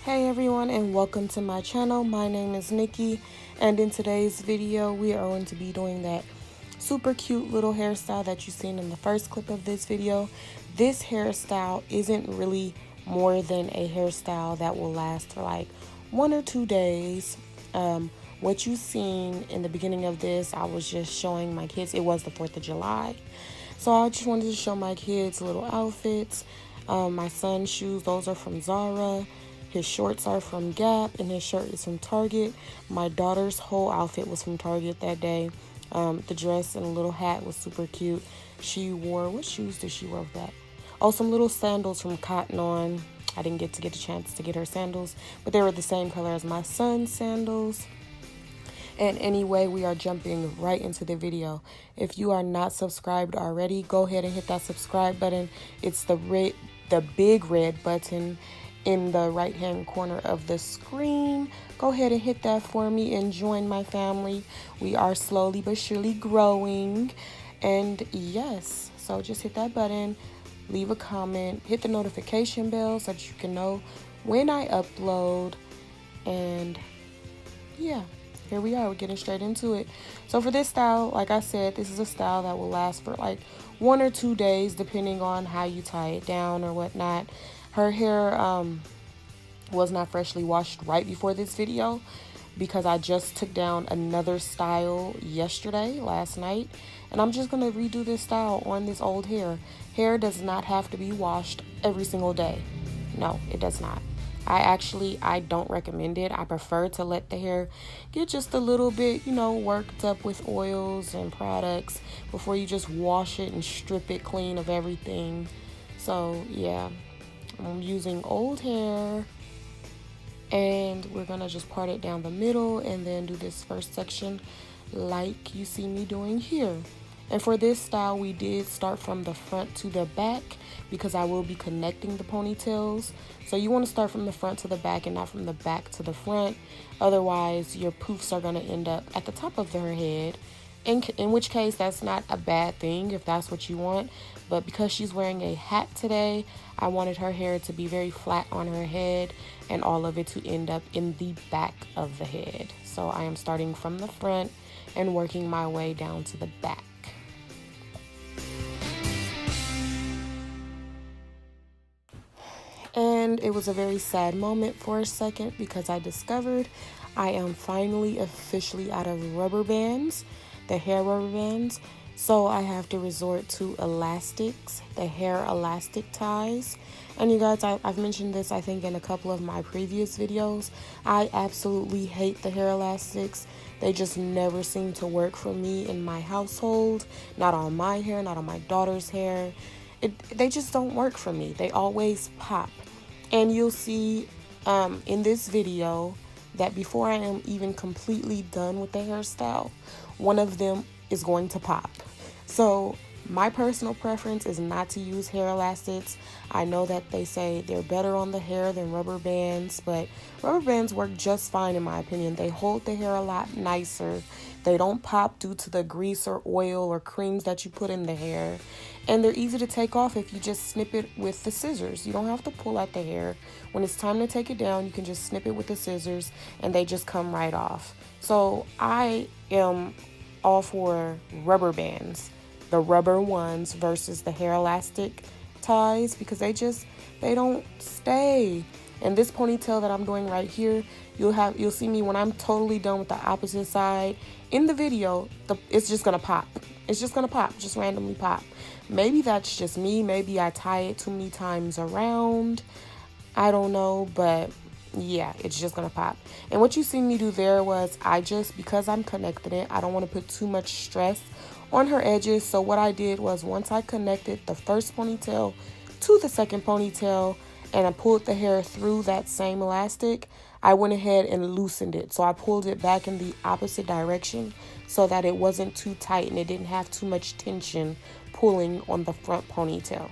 Hey everyone, and welcome to my channel. My name is Nikki, and in today's video we are going to be doing that super cute little hairstyle that you've seen in the first clip of this video. This hairstyle isn't really more than a hairstyle that will last for like 1 or 2 days. What you've seen in the beginning of this, I was just showing my kids. It was the 4th of July, so I just wanted to show my kids little outfits. My son's shoes, those are from Zara. His shorts are from Gap, and his shirt is from Target. My daughter's whole outfit was from Target that day. The dress and a little hat was super cute. She wore, what shoes did she wear with that? Oh, some little sandals from Cotton On. I didn't get a chance to get her sandals, but they were the same color as my son's sandals. And anyway, we are jumping right into the video. If you are not subscribed already, go ahead and hit that subscribe button. It's the big red button in the right hand corner of the screen. Go ahead and hit that for me and join my family. We are slowly but surely growing. And yes, so just hit that button, leave a comment, hit the notification bell so that you can know when I upload. And yeah, here we are, we're getting straight into it. So for this style, like I said, this is a style that will last for like 1 or 2 days depending on how you tie it down or whatnot. Her hair was not freshly washed right before this video because I just took down another style last night, and I'm just going to redo this style on this old hair. Hair does not have to be washed every single day. No, it does not. I don't recommend it. I prefer to let the hair get just a little bit, worked up with oils and products before you just wash it and strip it clean of everything. So yeah, I'm using old hair, and we're gonna just part it down the middle and then do this first section like you see me doing here. And for this style, we did start from the front to the back because I will be connecting the ponytails. So you want to start from the front to the back and not from the back to the front. Otherwise, your poofs are going to end up at the top of her head. In which case, that's not a bad thing if that's what you want. But because she's wearing a hat today, I wanted her hair to be very flat on her head and all of it to end up in the back of the head. So I am starting from the front and working my way down to the back. And it was a very sad moment for a second because I discovered I am finally officially out of rubber bands, the hair rubber bands. So I have to resort to elastics, the hair elastic ties. And you guys, I've mentioned this, I think, in a couple of my previous videos. I absolutely hate the hair elastics. They just never seem to work for me in my household. Not on my hair, not on my daughter's hair. They just don't work for me. They always pop. And you'll see in this video that before I am even completely done with the hairstyle, one of them is going to pop. So my personal preference is not to use hair elastics. I know that they say they're better on the hair than rubber bands, but rubber bands work just fine in my opinion. They hold the hair a lot nicer. They don't pop due to the grease or oil or creams that you put in the hair. And they're easy to take off if you just snip it with the scissors. You don't have to pull out the hair. When it's time to take it down, you can just snip it with the scissors and they just come right off. So I am all for rubber bands, the rubber ones versus the hair elastic ties, because they don't stay. And this ponytail that I'm doing right here, you'll see me when I'm totally done with the opposite side. In the video, it's just gonna pop. It's just gonna pop, just randomly pop. Maybe that's just me. Maybe I tie it too many times around. I don't know, but yeah, it's just gonna pop. And what you see me do there was because I'm connecting it, I don't want to put too much stress on her edges. So what I did was, once I connected the first ponytail to the second ponytail and I pulled the hair through that same elastic, I went ahead and loosened it. So I pulled it back in the opposite direction so that it wasn't too tight and it didn't have too much tension pulling on the front ponytail.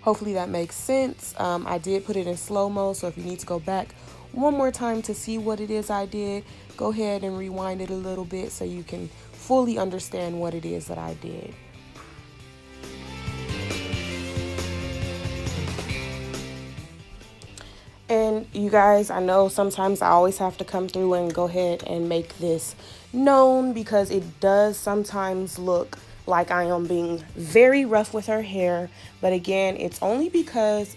Hopefully that makes sense. I did put it in slow-mo, so if you need to go back one more time to see what it is I did, go ahead and rewind it a little bit so you can fully understand what it is that I did. And you guys, I know sometimes I always have to come through and go ahead and make this known because it does sometimes look like I am being very rough with her hair. But again, it's only because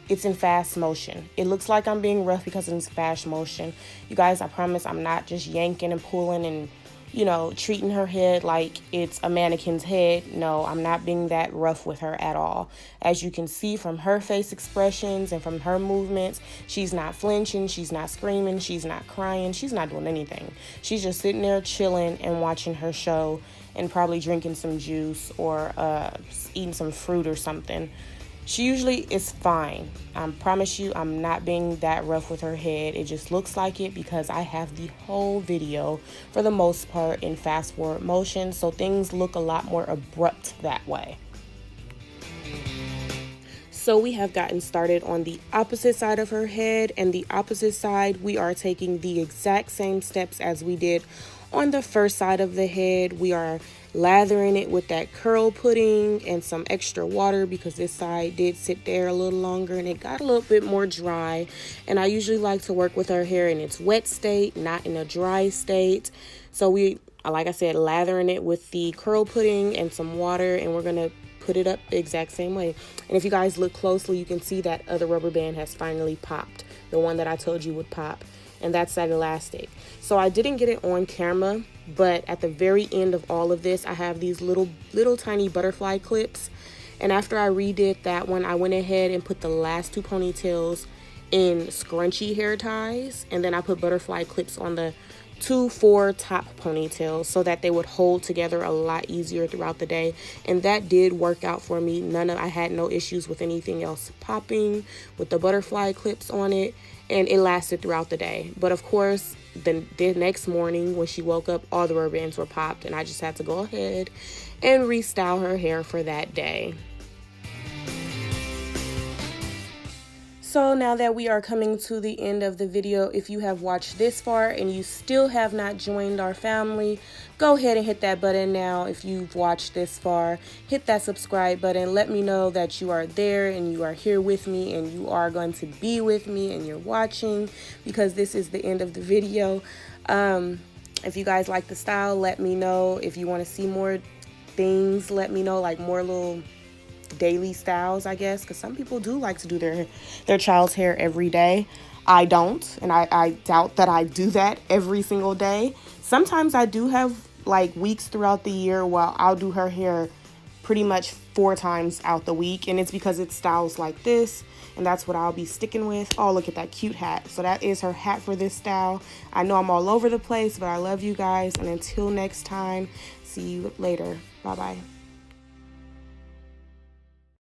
it's in fast motion. It looks like I'm being rough because it's in fast motion. You guys, I promise I'm not just yanking and pulling and, you know, treating her head like it's a mannequin's head. No, I'm not being that rough with her at all. As you can see from her face expressions and from her movements, she's not flinching, she's not screaming, she's not crying, she's not doing anything. She's just sitting there chilling and watching her show and probably drinking some juice or eating some fruit or something. She usually is fine. I promise you I'm not being that rough with her head. It just looks like it because I have the whole video for the most part in fast forward motion, so things look a lot more abrupt that way. So we have gotten started on the opposite side of her head, and the opposite side we are taking the exact same steps as we did on the first side of the head. We are lathering it with that curl pudding and some extra water because this side did sit there a little longer and it got a little bit more dry. And I usually like to work with her hair in its wet state, not in a dry state. So we, like I said, lathering it with the curl pudding and some water, and we're gonna put it up the exact same way. And if you guys look closely, you can see that other rubber band has finally popped, the one that I told you would pop, and that's that elastic. So I didn't get it on camera, but at the very end of all of this, I have these little tiny butterfly clips. And after I redid that one, I went ahead and put the last two ponytails in scrunchy hair ties, and then I put butterfly clips on the 4 top ponytails so that they would hold together a lot easier throughout the day. And that did work out for me. I had no issues with anything else popping with the butterfly clips on it, and it lasted throughout the day. But of course, the next morning when she woke up, all the rubber bands were popped, and I just had to go ahead and restyle her hair for that day. So now that we are coming to the end of the video, if you have watched this far and you still have not joined our family, go ahead and hit that button now. If you've watched this far, hit that subscribe button. Let me know that you are there and you are here with me and you are going to be with me and you're watching, because this is the end of the video. If you guys like the style, let me know. If you want to see more things, let me know, like more little daily styles, I guess, because some people do like to do their child's hair every day. I don't, and I doubt that I do that every single day. Sometimes I do have like weeks throughout the year where I'll do her hair pretty much 4 times out the week, and it's because it's styles like this, and that's what I'll be sticking with. Oh, look at that cute hat. So that is her hat for this style. I know I'm all over the place, but I love you guys, and until next time, see you later. Bye bye.